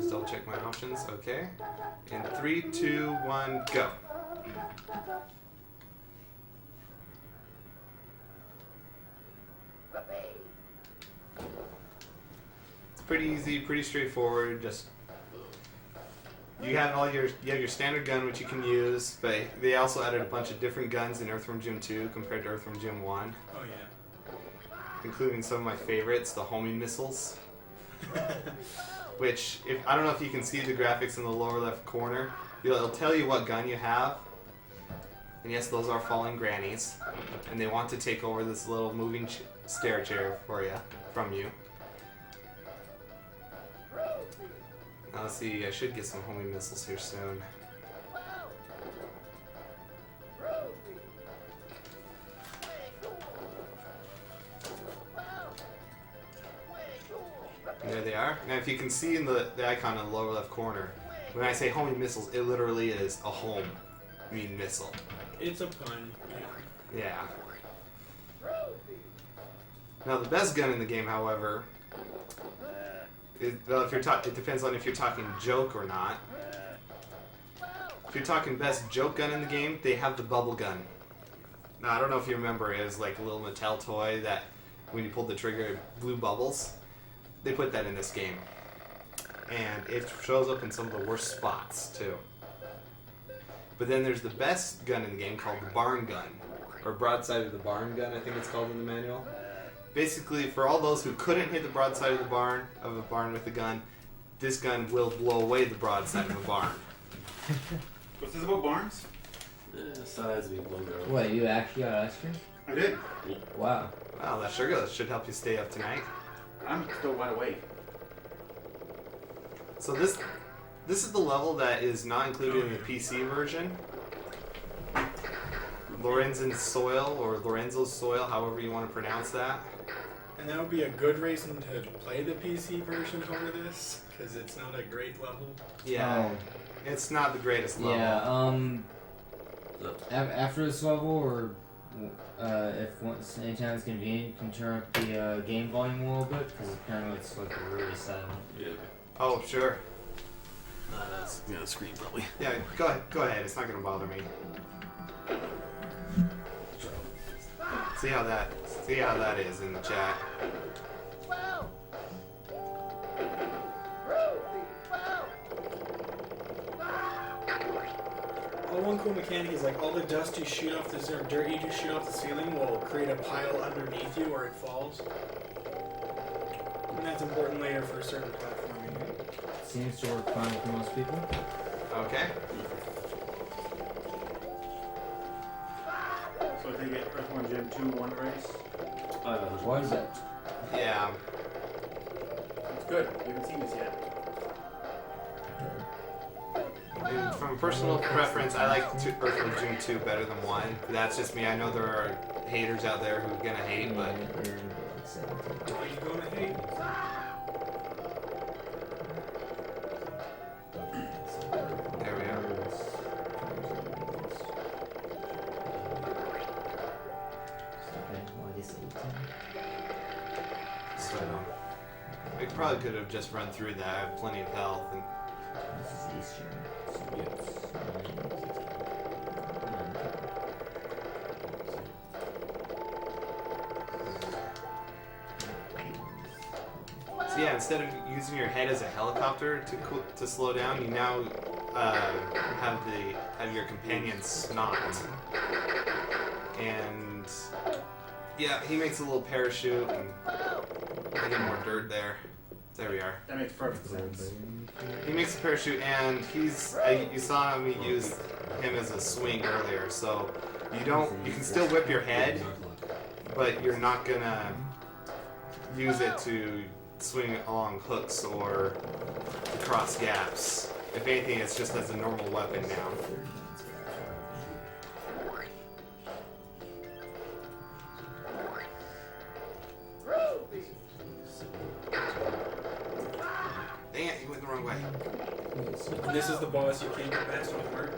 Just double check my options. Okay. In 3, 2, 1, go. It's pretty easy, pretty straightforward. Just you have your standard gun which you can use, but they also added a bunch of different guns in Earthworm Jim 2 compared to Earthworm Jim 1. Oh yeah. Including some of my favorites, the homing missiles. Which, I don't know if you can see the graphics in the lower left corner. It'll tell you what gun you have. And yes, those are falling grannies. And they want to take over this little moving stair chair from you. Now let's see, I should get some homing missiles here soon. And there they are. Now if you can see in the icon in the lower left corner, when I say homing missiles, it literally is a missile. It's a pun. Yeah. Now the best gun in the game, however, it depends on if you're talking joke or not. If you're talking best joke gun in the game, they have the bubble gun. Now I don't know if you remember, it was like a little Mattel toy that when you pulled the trigger it blew bubbles. They put that in this game. And it shows up in some of the worst spots too. But then there's the best gun in the game called the barn gun. Or broadside of the barn gun, I think it's called in the manual. Basically, for all those who couldn't hit the broadside of a barn with the gun, this gun will blow away the broadside of a barn. What's this about barns? Size we blow their own. What, you actually got ice cream? I did. Wow. Wow, that sugar should help you stay up tonight. I'm still wide awake. So this is the level that is not included in the PC version. Lorenzo's Soil, however you want to pronounce that. And that would be a good reason to play the PC version over this, because it's not a great level. Yeah, it's not the greatest level. Yeah, after this level, or anytime it's convenient, you can turn up the game volume a little bit, because apparently it's like really silent. Yeah. Oh, sure. That's the screen probably. Yeah, go ahead. It's not going to bother me. See how that is in the chat. Well, one cool mechanic is like all the dust you shoot off or dirt you shoot off the ceiling will create a pile underneath you where it falls. And that's important later for certain platforming. Seems to work fine for most people. Okay. So if they get Earthworm Jim 2 one race, What is it? Yeah. it's good. You haven't seen this yet. And from personal preference, I like Earthworm Jim 2 better than 1. That's just me. I know there are haters out there who are gonna hate, but Why are you going to hate? there we are. So we probably could have just run through that. I have plenty of health. And so yeah, instead of using your head as a helicopter to slow down, you now have your companion's snot. And yeah, he makes a little parachute, and I get more dirt there. There we are. That makes perfect sense. He makes a parachute, and you saw me use him as a swing earlier, so you can still whip your head, but you're not gonna use it to swing along hooks or to cross gaps. If anything, it's just as a normal weapon now. Dang it, you went the wrong way. And this is the boss you can't get past with hard.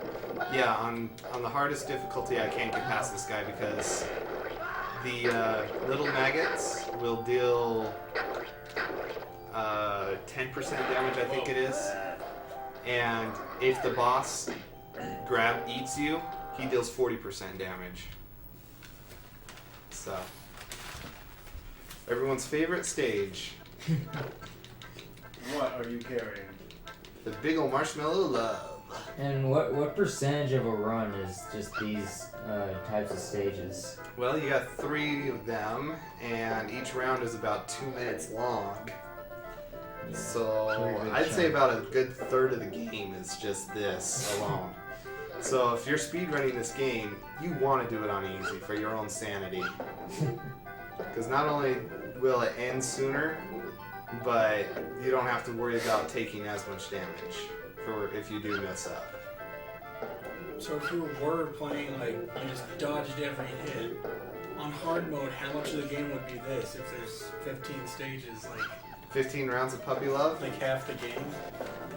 Yeah, on the hardest difficulty, I can't get past this guy because the little maggots will deal 10% damage, I think it is. And if the boss eats you, he deals 40% damage. So, everyone's favorite stage. What are you carrying? The big ol' marshmallow love. And what percentage of a run is just these types of stages? Well, you got 3 of them, and each round is about 2 minutes long. Yeah, So, pretty I'd good say chunk. about a good third of the game is just this alone. So, if you're speedrunning this game, you want to do it on easy for your own sanity. Because not only will it end sooner, but you don't have to worry about taking as much damage for if you do mess up. So if you were playing like you just dodged every hit on hard mode, how much of the game would be this? If there's 15 stages, like 15 rounds of puppy love. half the game.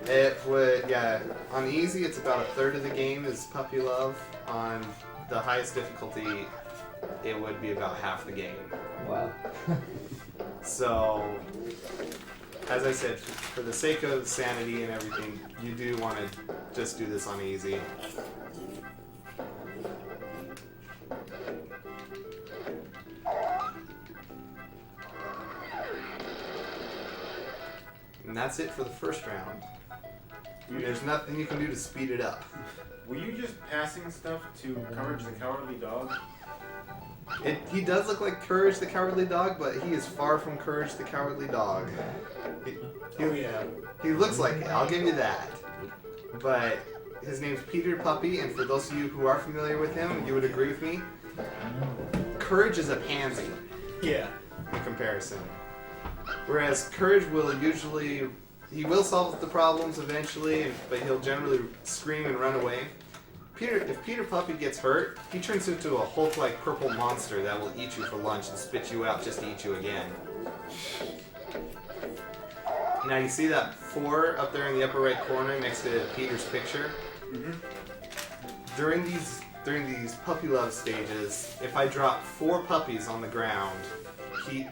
It would, yeah. On easy, it's about a third of the game is puppy love. On the highest difficulty, it would be about half the game. Wow. So, as I said, for the sake of sanity and everything, you do want to just do this on easy. And that's it for the first round. There's nothing you can do to speed it up. Were you just passing stuff to Courage the Cowardly Dog? He does look like Courage the Cowardly Dog, but he is far from Courage the Cowardly Dog. Oh yeah. He looks like it, I'll give you that. But his name's Peter Puppy, and for those of you who are familiar with him, you would agree with me. Courage is a pansy Yeah. in comparison. Whereas Courage will usually, he will solve the problems eventually, but he'll generally scream and run away. If Peter Puppy gets hurt, he turns into a Hulk-like purple monster that will eat you for lunch and spit you out just to eat you again. Now you see that 4 up there in the upper right corner next to Peter's picture? Mm-hmm. During these puppy love stages, if I drop 4 puppies on the ground,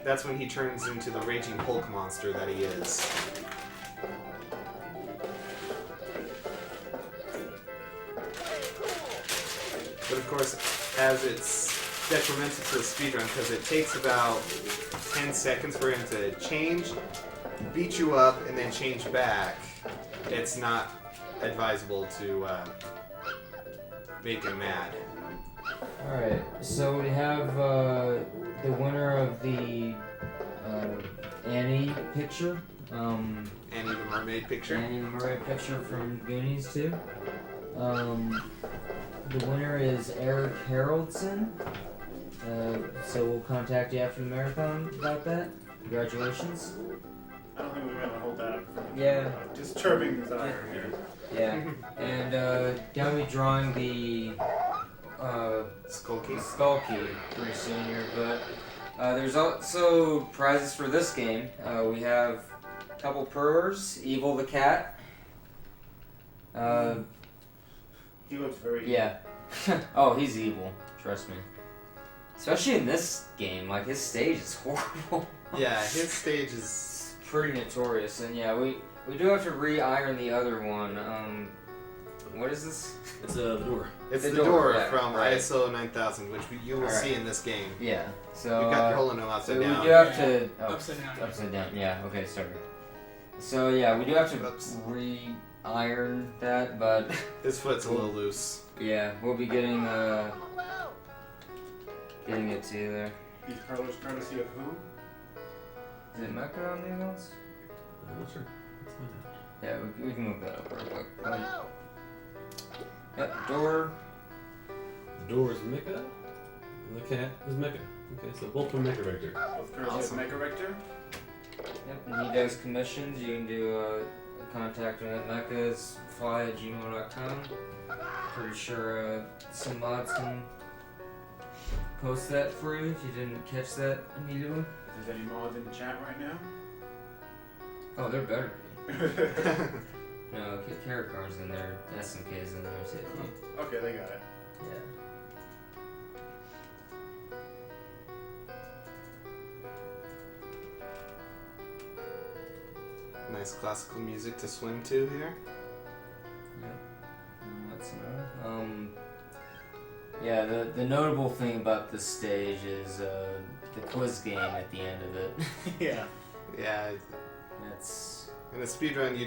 that's when he turns into the raging Hulk monster that he is. But of course, as it's detrimental to the speedrun because it takes about 10 seconds for him to change, beat you up, and then change back, it's not advisable to make him mad. Alright, so we have the winner of the Annie picture. Annie the Mermaid picture. Annie the Mermaid picture from Goonies too. The winner is Eric Haroldson. So we'll contact you after the marathon about that. Congratulations. I don't think we're gonna hold that up for Yeah. disturbing desire here. Yeah. And gonna be drawing the Skulky. Skull Key pretty soon here, but there's also prizes for this game. We have a couple purrs, Evil the cat. He looks very Yeah. Oh, he's evil. Trust me. Especially in this game, like his stage is horrible. Yeah, his stage is... It's pretty notorious, and yeah, we do have to re-iron the other one. What is this? It's the door. It's The the door, door yeah, from right. ISO 9000, which you will Alright. see in this game. Yeah. So You've got your hole in no so upside we down. do have to Upside down. upside down. Yeah. Okay. Sorry. So yeah, we do have to Oops. re-iron that, but His foot's a little loose. yeah, we'll be getting it to you there. These colors courtesy of who? Is it Mecca on these ones? I'm not sure. Let's find out. Yeah, we can look that up real quick. Yep, door. The door is Mecca. The cat is Mecca. Okay, so both from Mecca Vector. Of courtesy Awesome. of Mega Rector? Yep, and he does commissions. You can do contact him at meccasfly@gmail.com. Pretty sure some mods can post that for you if you didn't catch that immediately. If there's any mods in the chat right now? Oh, there better be. No, carrot cards in there, SMK's in there too. Okay, they got it. Yeah. Nice classical music to swim to here. That's yeah, the notable thing about this stage is the quiz game at the end of it. Yeah. Yeah, That's in a speedrun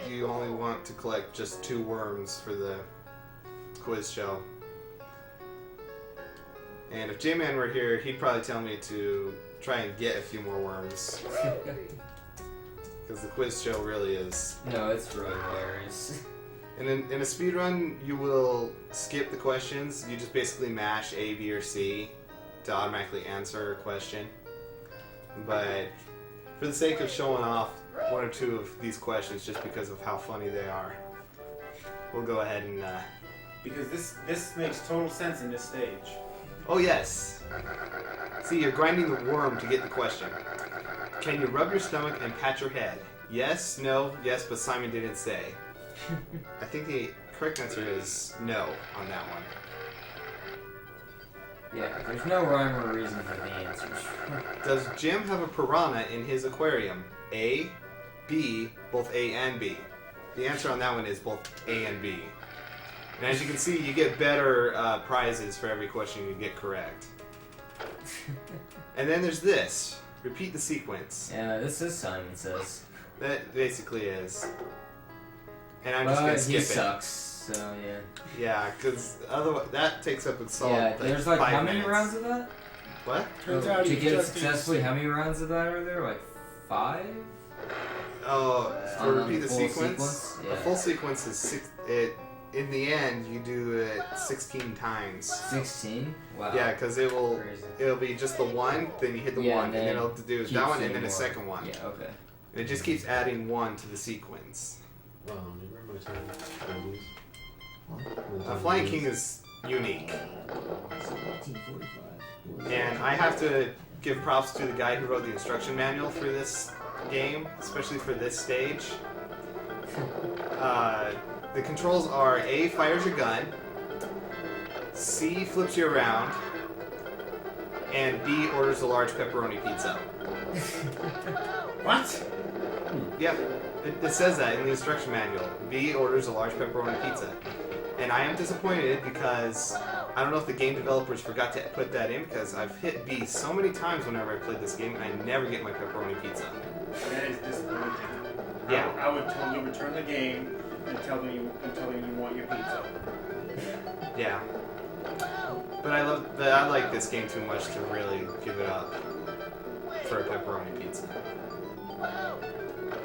you only want to collect just 2 worms for the quiz show. And if J-Man were here, he'd probably tell me to try and get a few more worms. Because the quiz show really is... no, it's really hilarious. And in a speedrun, you will skip the questions. You just basically mash A, B, or C to automatically answer a question. But for the sake of showing off 1 or 2 of these questions just because of how funny they are, we'll go ahead and... Because this makes total sense in this stage. Oh yes! See, you're grinding the worm to get the question. Can you rub your stomach and pat your head? Yes, no, yes, but Simon didn't say. I think the correct answer is no on that one. Yeah, there's no rhyme or reason for the answers. Does Jim have a piranha in his aquarium? A, B, both A and B. The answer on that one is both A and B. And as you can see, you get better prizes for every question you get correct. And then there's this. Repeat the sequence. Yeah, this is Simon Says. That basically is. And I'm just gonna skip he it. sucks, so yeah. Yeah, because otherwise that takes up a solid Yeah, there's like 5 how many minutes. rounds of that? What? Turns out to he get it just successfully, needs- how many rounds of that are there? Like 5? Oh, to repeat the full sequence? Yeah. A full sequence is 6. In the end, you do it 16 times. 16? Wow. Yeah, because it'll Crazy. be just the one, then you hit the Yeah, one, and and then then it'll do keeps that one, and doing then a more. second one. Yeah, okay. And it just keeps adding 1 to the sequence. You remember my time? Flying King is unique. 1845. And I have to give props to the guy who wrote the instruction manual for this game, especially for this stage. The controls are A, fires your gun, C, flips you around, and B, orders a large pepperoni pizza. What? Yep, it says that in the instruction manual. B, orders a large pepperoni pizza. And I am disappointed because I don't know if the game developers forgot to put that in, because I've hit B so many times whenever I played this game and I never get my pepperoni pizza. That is disappointing. Yeah. I would totally return the game and tell them you want your pizza. Yeah. But I like this game too much to really give it up for a pepperoni pizza.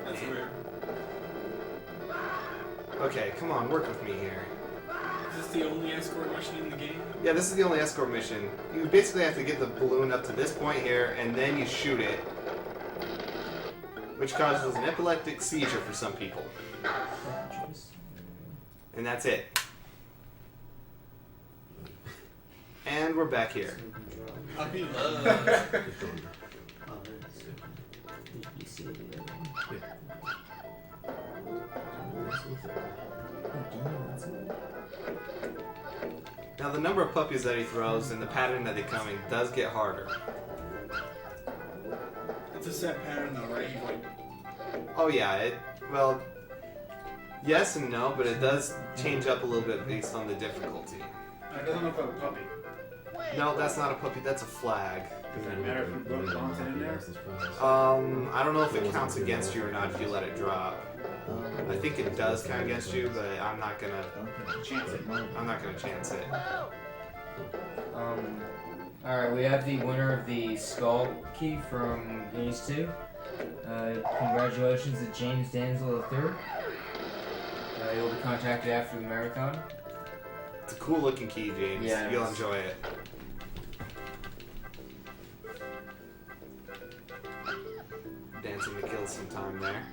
That's weird. Okay, come on, work with me here. Is this the only escort mission in the game? Yeah, this is the only escort mission. You basically have to get the balloon up to this point here, and then you shoot it, which causes an epileptic seizure for some people. And that's it. And we're back here. Puppy Now the number of puppies that he throws and the pattern that they come in does get harder. It's a set pattern though, right? You like, Oh yeah, well, yes and no, but it does change up a little bit based on the difficulty. It doesn't look like a puppy. No, that's not a puppy, that's a flag. Does it matter if you put content in there? I don't know if it counts against you or not if you let it drop. I think it does count against you, but I'm not gonna Chance it. chance it. Alright, we have the winner of the Skull Key from Goonies 2. Congratulations to James Danzel III. You'll be contacted after the marathon. It's a cool looking key, James. Yeah, it You'll is. enjoy it. Dancing to kill some time there.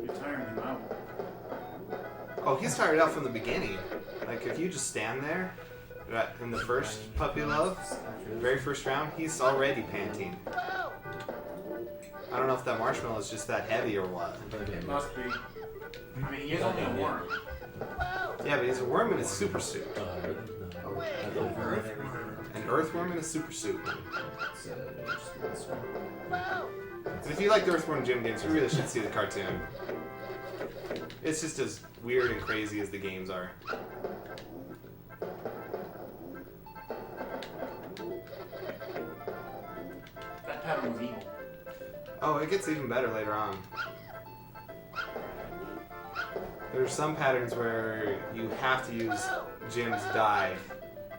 You're tiring him out. Oh, he's tired out from the beginning. Like, if you just stand there, right in the first puppy love, very first round, he's already panting. I don't know if that marshmallow is just that heavy or what. It must be. I mean, he is only a worm. Yeah, but he's a worm in a super suit. Really? No. That's over. An earthworm in a super suit. It's just this one. And if you like the Earthworm gym games, you really should see the cartoon. It's just as weird and crazy as the games are. That pattern was evil. Oh, it gets even better later on. There's some patterns where you have to use Jim's dive.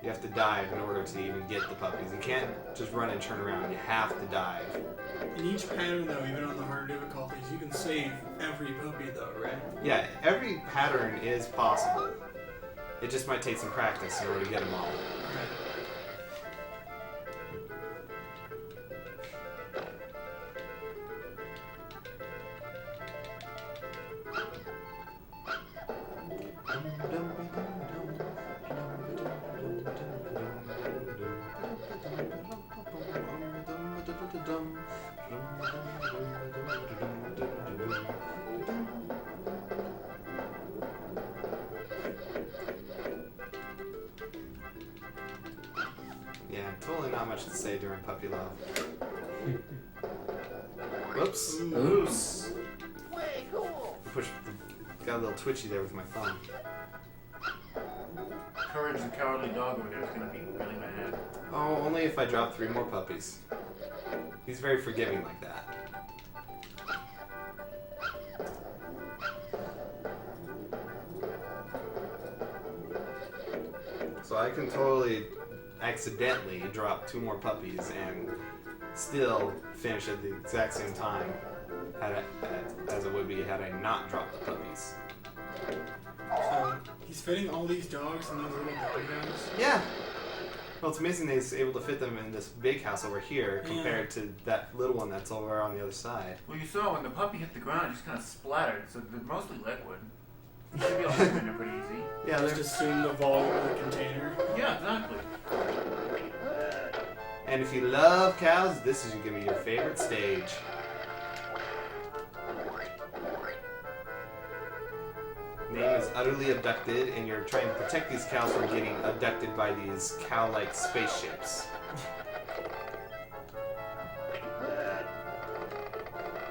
You have to dive in order to even get the puppies. You can't just run and turn around. You have to dive. In each pattern, though, even on the hard difficulties, you can save every puppy, though, right? Yeah, every pattern is possible. It just might take some practice in order to get them all. Yeah, totally not much to say during puppy love. Whoops. Oops. Got a little twitchy there with my thumb. Courage the Cowardly Dog over there is going to be really mad. Oh, only if I drop 3 more puppies. He's very forgiving like that. So I can totally accidentally drop 2 more puppies and still finish at the exact same time as it would be had I not dropped the puppies. So, he's fitting all these dogs in those little dog houses? Yeah. Well, it's amazing that he's able to fit them in this big house over here compared to that little one that's over on the other side. Well, you saw when the puppy hit the ground, it just kind of splattered, so they're mostly liquid. You should be able to open it pretty easy. Yeah, Just they're... assume the volume of the container. Yeah, exactly. And if you love cows, this is going to be your favorite stage. Name is Utterly Abducted, and you're trying to protect these cows from getting abducted by these cow-like spaceships.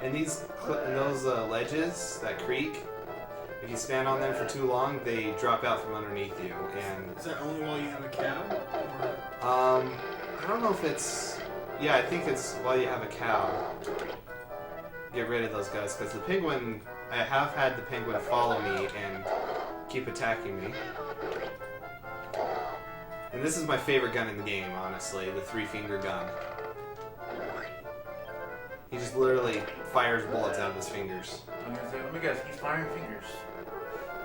And those ledges that creak, if you stand on them for too long, they drop out from underneath you. And Is that only while you have a cow? I don't know if it's... Yeah, I think it's while you have a cow. Get rid of those guys, because the penguin... I have had the penguin follow me and keep attacking me. And this is my favorite gun in the game, honestly, the 3-finger gun. He just literally fires bullets out of his fingers. I'm going to say, let me guess, he's firing fingers.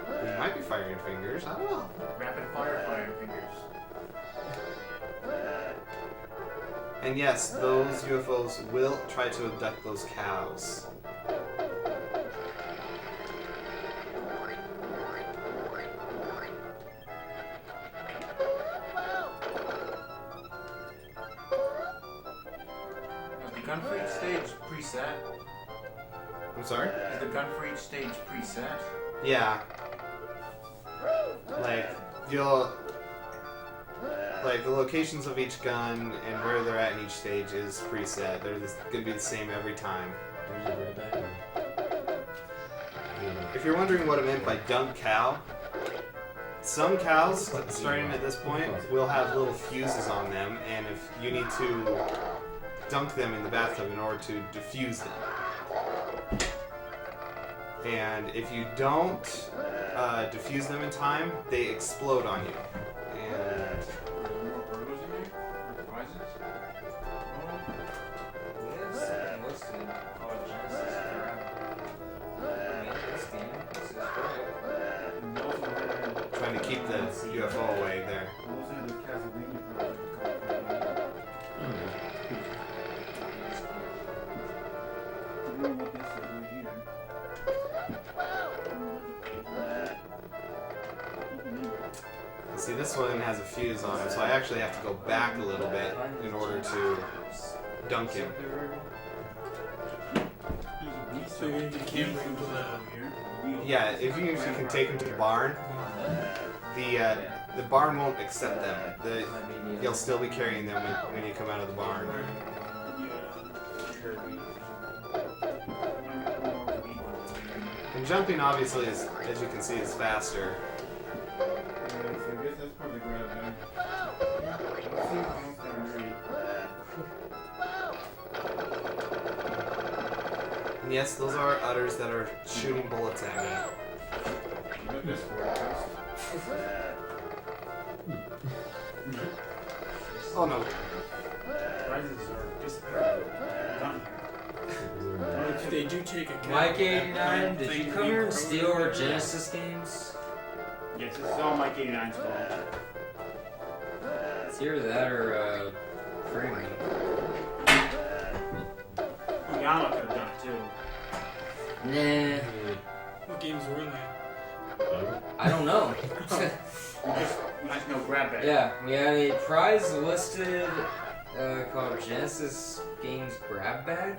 He might be firing fingers, I don't know. Rapid fire firing fingers. And yes, those UFOs will try to abduct those cows. Is the gun for each stage preset? I'm sorry? Is the gun for each stage preset? Yeah. Like, like, the locations of each gun and where they're at in each stage is preset. They're gonna be the same every time. There's a red back. If you're wondering what I meant by dunk cow, some cows, starting at this point, will have little fuses on them, and if you need to dunk them in the bathtub in order to defuse them. And if you don't defuse them in time, they explode on you. And More burgers in there? Prizes? trying to keep the UFO away there. See, this one has a fuse on it, so I actually have to go back a little bit in order to dunk him. So you can't bring him to the... Yeah, if you can take him to the barn, the barn won't accept them. You'll still be carrying them when you come out of the barn. And jumping, obviously, is, as you can see, is faster. I guess that's probably grab then. And yes, those are udders that are shooting bullets at me. This Oh no. Prizes are disappearing. Done here. They do take a Mike 89, did you come here and steal our Genesis games? Yes, this is all Mike 89's fault. It's either that or, Freeman. Yama could have done it too. Nah, What games were in there? I don't know. We just know grab bag. Yeah, we had a prize listed called Genesis Games Grab Bag.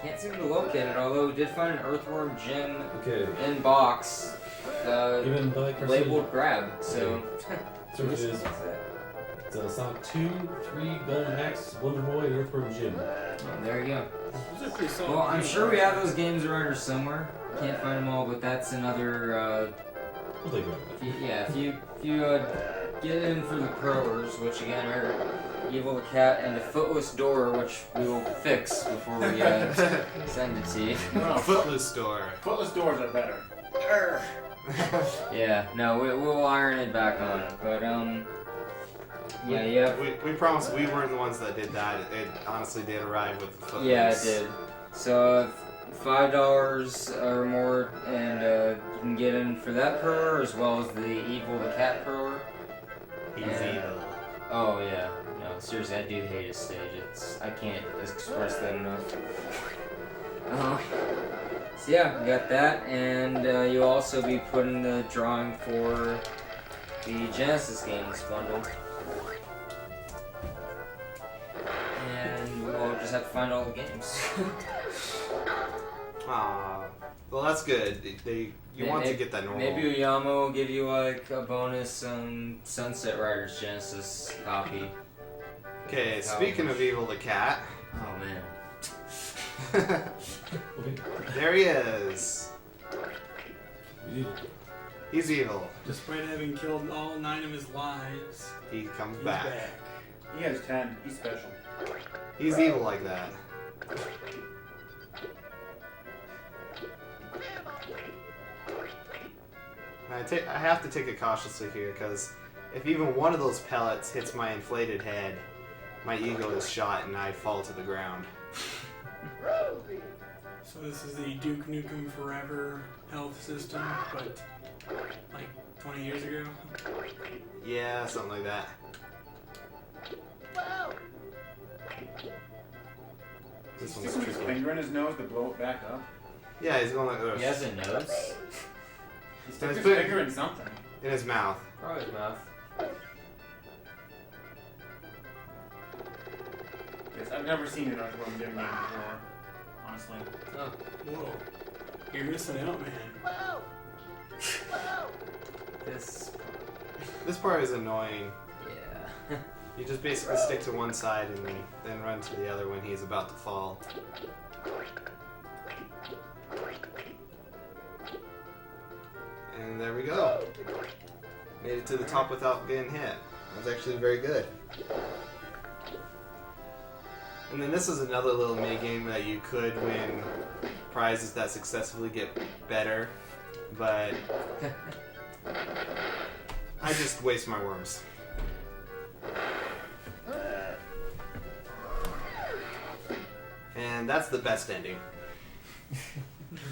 Can't seem to locate it, although we did find an Earthworm gem Okay. in box Even though I labeled grab, so. So it is. It's Sonic 2, 3, Golden Axe, Wonder Boy, and Earthworm Jim. Oh, there you go. Those are pretty solid. Well, I'm games. sure we have those games around here somewhere. Can't find them all, but that's another. We'll take it. If you get in for the crowers, which again are Evil the Cat and the Footless Door, which we will fix before we send it to you. No, Footless door. footless doors are better. Yeah, no, we'll iron it back on. But yeah. We promise we weren't the ones that did that. It honestly did arrive with the footless. Yeah, it did. So $5 or more, and you can get in for that grower as well as the Evil the Cat grower. He's And- evil. Oh yeah, no, seriously, I do hate his stage. I can't express that enough. So yeah, we got that, and you'll also be putting the drawing for the Genesis games bundle. And we'll just have to find all the games. Aw. Well, that's good. You want to get that normal. Maybe Uyama will give you like a bonus Sunset Riders Genesis copy. Okay, speaking of Evil the Cat, Oh man. there he is. He's evil. Despite having killed all 9 of his lives, He comes he's back. back. He has 10. He's special. He's evil like that. I have to take it cautiously here, because if even one of those pellets hits my inflated head, my ego is shot and I fall to the ground. So this is the Duke Nukem Forever health system, but like 20 years ago. Yeah, something like that. This He's one's sticking his tricky. finger in his nose to blow it back up. Yeah, he's going like He this. has a nose? He sticks his put- finger in something. In his mouth. Probably his mouth. Yes, I've never seen an Earthworm Jim game before. Honestly. Oh. Whoa. You're missing out, man. This. This part is annoying. Yeah. You just basically stick to one side and then run to the other when he's about to fall. And there we go. Made it to the top without getting hit. That was actually very good. And then this is another little mini game that you could win prizes that successfully get better, but I just waste my worms. And that's the best ending.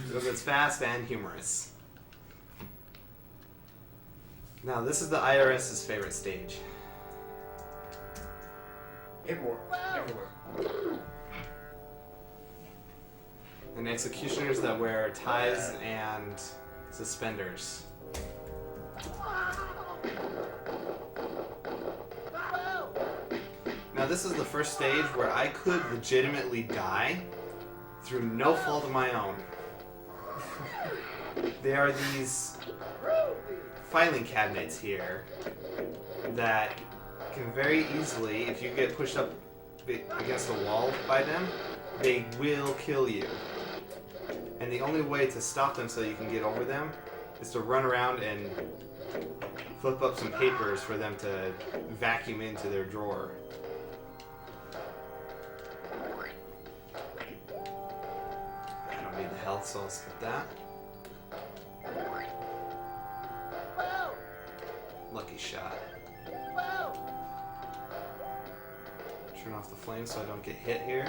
Because it's fast and humorous. Now, this is the IRS's favorite stage. Everywhere. Everywhere. And executioners that wear ties and suspenders. Now, this is the first stage where I could legitimately die through no fault of my own. There are these filing cabinets here that can very easily, if you get pushed up against the wall by them, they will kill you. And the only way to stop them so you can get over them is to run around and flip up some papers for them to vacuum into their drawer. I don't need the health, so I'll skip that. Lucky shot. Turn off the flame so I don't get hit here.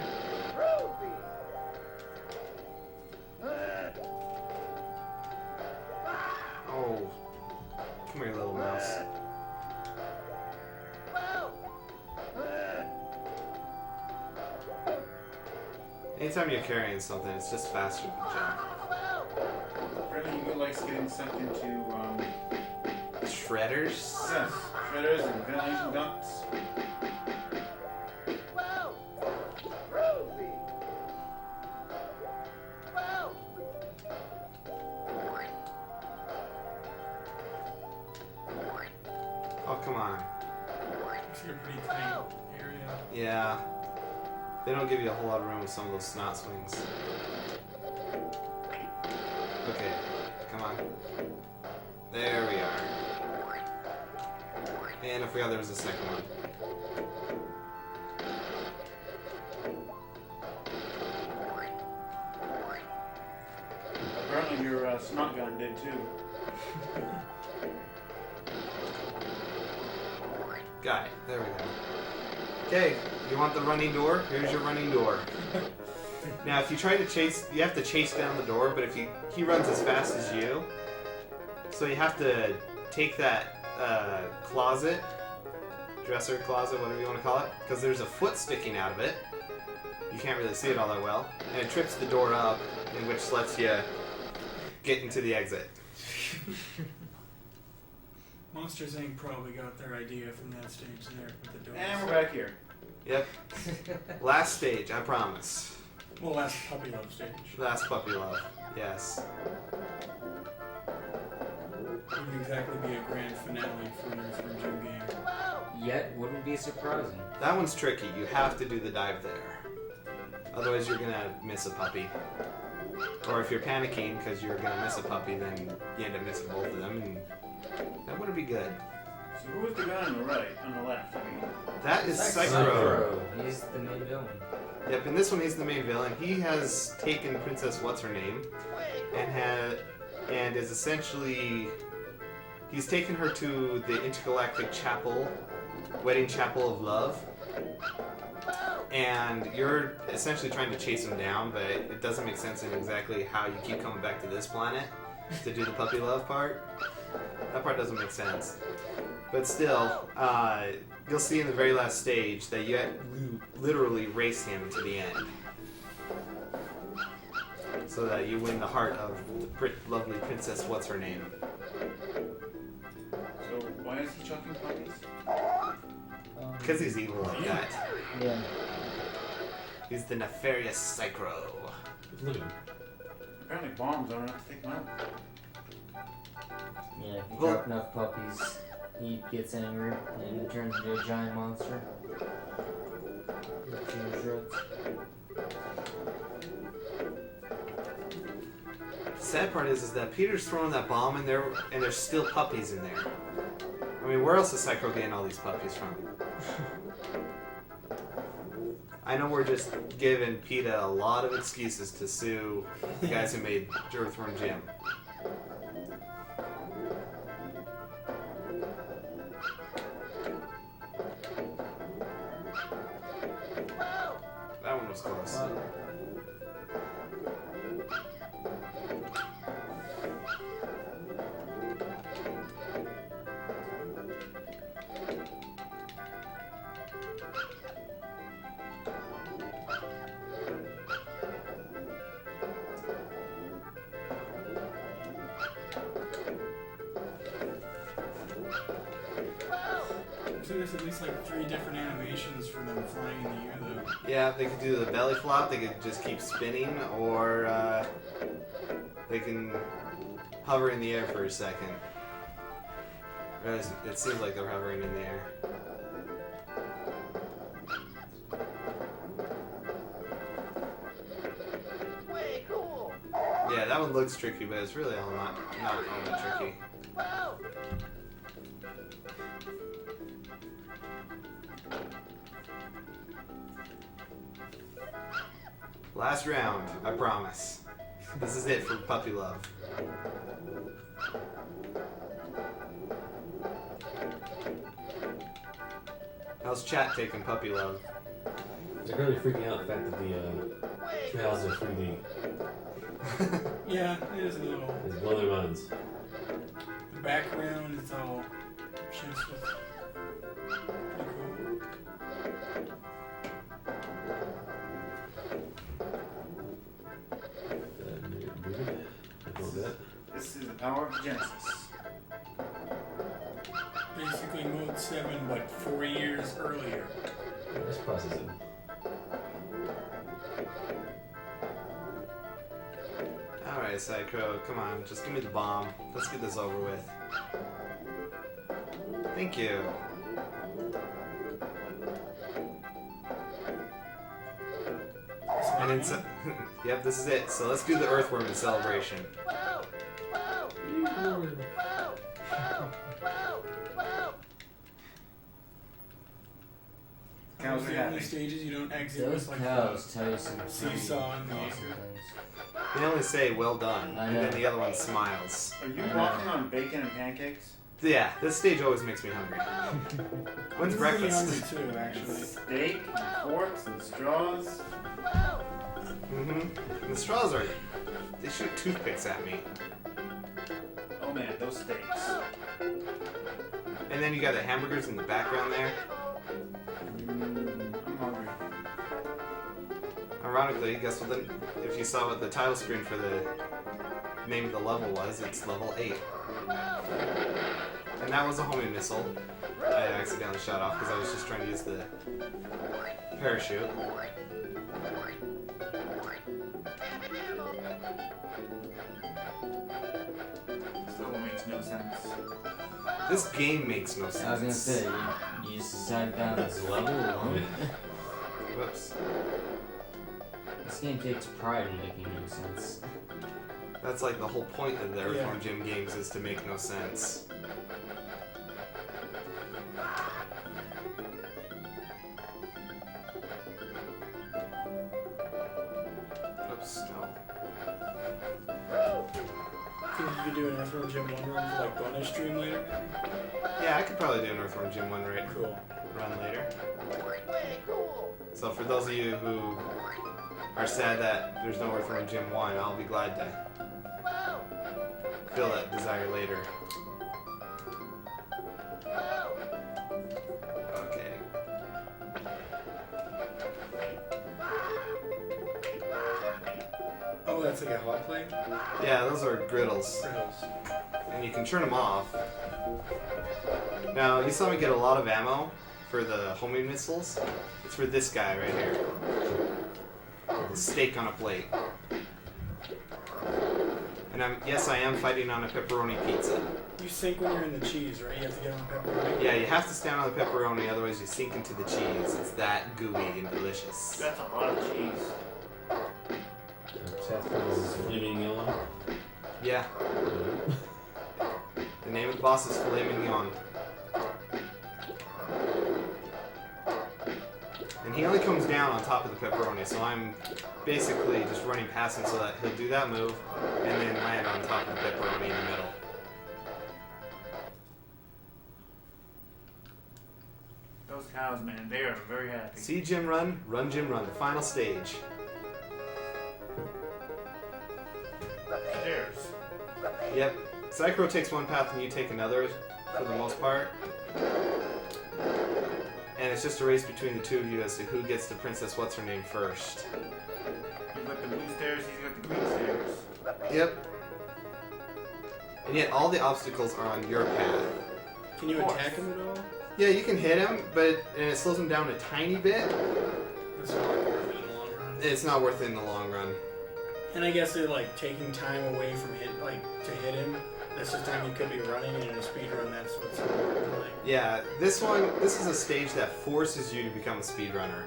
Oh. Come here, little mouse. Anytime you're carrying something, it's just faster to jump. Apparently you like getting sent into, Shredders? yes, shredders and ventilation ducts. Oh, come on. It's a pretty tight area. Yeah. They don't give you a whole lot of room with some of those snot swings. Okay, come on. There we are. And I forgot there was a second one. Apparently your snot gun did too. Got it. There we go. Okay, you want the running door? Here's your running door. Now, if you try to chase, you have to chase down the door, but if he runs as fast as you, so you have to take that closet, dresser closet, whatever you want to call it, because there's a foot sticking out of it. You can't really see it all that well, and it trips the door up, and which lets you get into the exit. Monsters Inc. probably got their idea from that stage there with the doors. And we're back here. Yep. Last stage, I promise. Well, last puppy love stage. Last puppy love. Yes. Wouldn't exactly be a grand finale for an Earthworm Jim game. Yet wouldn't be surprising. That one's tricky. You have to do the dive there. Otherwise, you're gonna miss a puppy. Or if you're panicking because you're gonna miss a puppy, then you end up missing both of them, and that wouldn't be good. So who was the guy on the right, on the left? I mean, That is Psycho. Zyre. He's the main villain. Yep, and this one he's the main villain. He has taken Princess What's-Her-Name and is essentially... He's taken her to the Intergalactic Chapel, Wedding Chapel of Love, and you're essentially trying to chase him down, but it doesn't make sense in exactly how you keep coming back to this planet to do the puppy love part. That part doesn't make sense. But still, you'll see in the very last stage that you literally race him to the end. So that you win the heart of the lovely Princess What's-Her-Name. so why is he chucking puppies? Because he's evil like that. Yeah. He's the nefarious Psycho. Look at him. Apparently bombs aren't enough to take him out. Yeah, if you Well- drop enough puppies, he gets angry and it turns into a giant monster. Rips you to shreds. The sad part is that Peter's throwing that bomb in there, and there's still puppies in there. I mean, where else is Psycho getting all these puppies from? I know we're just giving PETA a lot of excuses to sue the guys who made Earthworm Jim. That one was close. So there's at least like 3 different animations for them flying in the air though. Yeah, they could do the belly flop, they could just keep spinning, or they can hover in the air for a second. It seems like they're hovering in the air. Yeah, that one looks tricky, but it's really not all that tricky. Last round, I promise. This is it for Puppy Love. How's chat taking Puppy Love? They're really freaking out the fact that the trails are 3D. Yeah, it is a little. It's blowing their minds. The background is all just with pretty cool. This is the power of Genesis. Basically mode 7, but 4 years earlier. Let's process it. Alright, Psycho, come on, just give me the bomb. Let's get this over with. Thank you. And then, yep, this is it. So let's do the Earthworm in celebration. Cows Those are are the only happy. stages you don't exit Those with like cows tell you some seesaw in the awesome air. things. They only say well done, I and know. then the other one smiles. Are you walking on bacon and pancakes? Yeah, this stage always makes me hungry. When's This is really breakfast? hungry too, actually. Steak and forks and straws. Mm-hmm. And the straws are... They shoot toothpicks at me. Oh man, those steaks. And then you got the hamburgers in the background there. I'm hungry. Ironically, guess what if you saw what the title screen for the name of the level was, it's level 8. And that was a homing missile. I accidentally shot off because I was just trying to use the parachute. Still makes no sense. This game makes no sense. I was gonna say, you just decided down this level alone. Whoops. This game takes pride in making no sense. That's like the whole point of the Yeah. Earthworm Jim games is to make no sense. Oops, no. Think you could do an Earthworm Jim 1 run for like bonus stream later? Yeah, I could probably do an Earthworm Jim 1 Cool. run later. So for those of you who are sad that there's no Earthworm Jim 1, I'll be glad to feel that desire later. Okay. Oh, that's like a hot plate? Yeah, those are griddles. Griddles. And you can turn them off. Now, you saw me get a lot of ammo for the homing missiles. It's for this guy right here. The steak on a plate. And yes, I am fighting on a pepperoni pizza. You sink when you're in the cheese, right? You have to get on pepperoni. Yeah, you have to stand on the pepperoni, otherwise you sink into the cheese. It's that gooey and delicious. That's a lot of cheese. Chastised flaming yellow. Yeah, the name of the boss is Filet Mignon. And he only comes down on top of the pepperoni, so I'm basically just running past him so that he'll do that move and then land on top of the pepperoni in the middle. Those cows, man, they are very happy. See Jim run, run Jim run, the final stage. Stairs. Yep, Zyre takes one path and you take another for the most part. And it's just a race between the two of you as to who gets the Princess What's-Her-Name first. You've got the blue stairs, he's got the green stairs. Yep. And yet all the obstacles are on your path. Can you Of course. attack him at all? Yeah, you can hit him, but and it slows him down a tiny bit. It's not worth it in the long run. It's not worth it in the long run. And I guess they're like taking time away from to hit him That's just time you could be running, and in a speed run, that's what's important. Like, Yeah, this is a stage that forces you to become a speedrunner.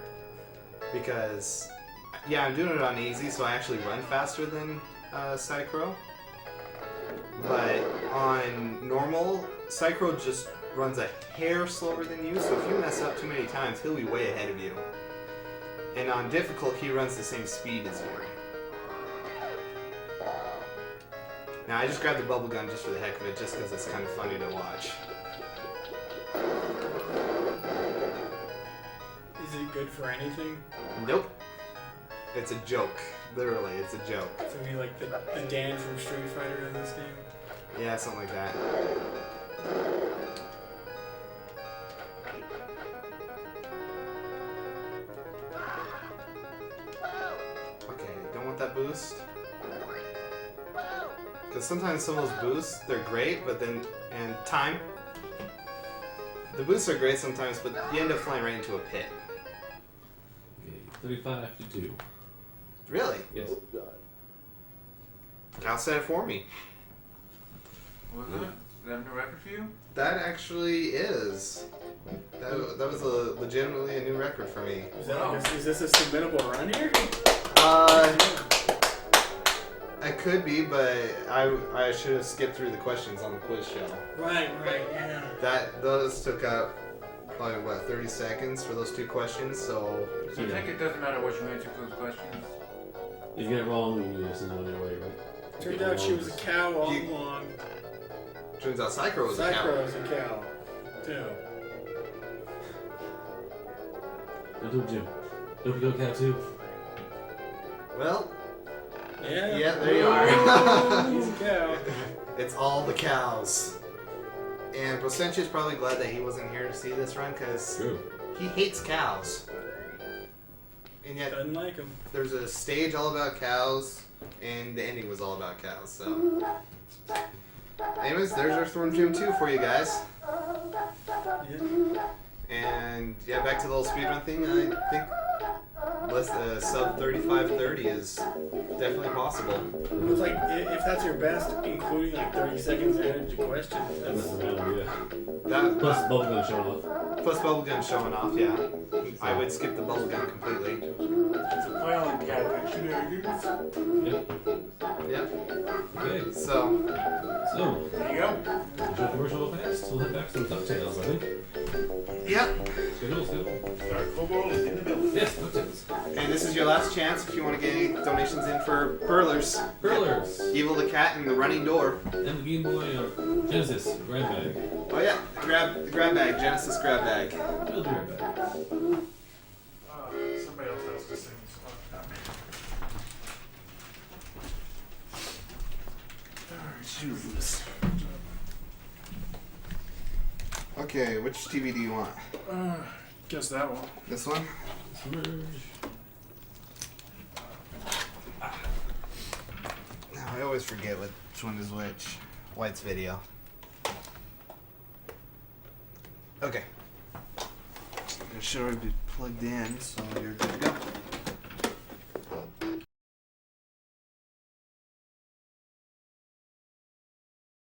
Because, yeah, I'm doing it on easy, so I actually run faster than Cycro. But on normal, Cycro just runs a hair slower than you, so if you mess up too many times, he'll be way ahead of you. And on difficult, he runs the same speed as you. Now, I just grabbed the bubble gun just for the heck of it, just because it's kind of funny to watch. is it good for anything? Nope. It's a joke. Literally, it's a joke. So be like the Dan from Street Fighter in this game? Yeah, something like that. Okay, don't want that boost. Because sometimes some of those boosts, they're great, but then, and time. The boosts are great sometimes, but you end up flying right into a pit. Okay, 35-52. Really? Yes. Cal set it for me. Was it? Is that a new record for you? That actually is. That was legitimately a new record for me. Is this a submittable run here? I could be, but I should have skipped through the questions on the quiz show. Right, yeah. Those took up probably 30 seconds for those two questions. So So I think it doesn't matter what you answer for those questions. If you get it wrong, you need to send one away, right? Turned out she was a cow all along. turns out Cycro was a cow. Cycro was a cow, too. Don't do it, Jim. Don't go cow too. Well, Yeah. yeah, there you are. He's a cow. It's all the cows. And Procentia's probably glad that he wasn't here to see this run because True. he hates cows. And yet, Doesn't like him. there's a stage all about cows, and the ending was all about cows. So, anyways, there's Earthworm Jim 2 for you guys. Yeah. And yeah, back to the whole speedrun thing. I think sub 35:30 is definitely possible. It's like, if that's your best, including like 30 seconds added to questions, That's that's... around, yeah. That Plus bubblegum showing off. plus bubblegum showing off. Yeah, I would skip the bubblegum completely. It's a violent cat that shenanigans. Yep. Yeah. Okay. So So, There you go. there's your commercial fast. We'll head back to some DuckTales, I think. yeah. Schedule. Dark Kobold is in the building. Yes, DuckTales. And this is your last chance if you want to get any donations in for Perlers. Hurlers. Evil the Cat and the Running Door. And the Game Boy Genesis grab bag. Oh yeah, the grab bag, Genesis grab bag. We'll be right back. Somebody else has to sing this song. Okay, which TV do you want? Guess that one. This one? Merge. I always forget which one is which. White's video. Okay. It should already be plugged in, so you're good to go.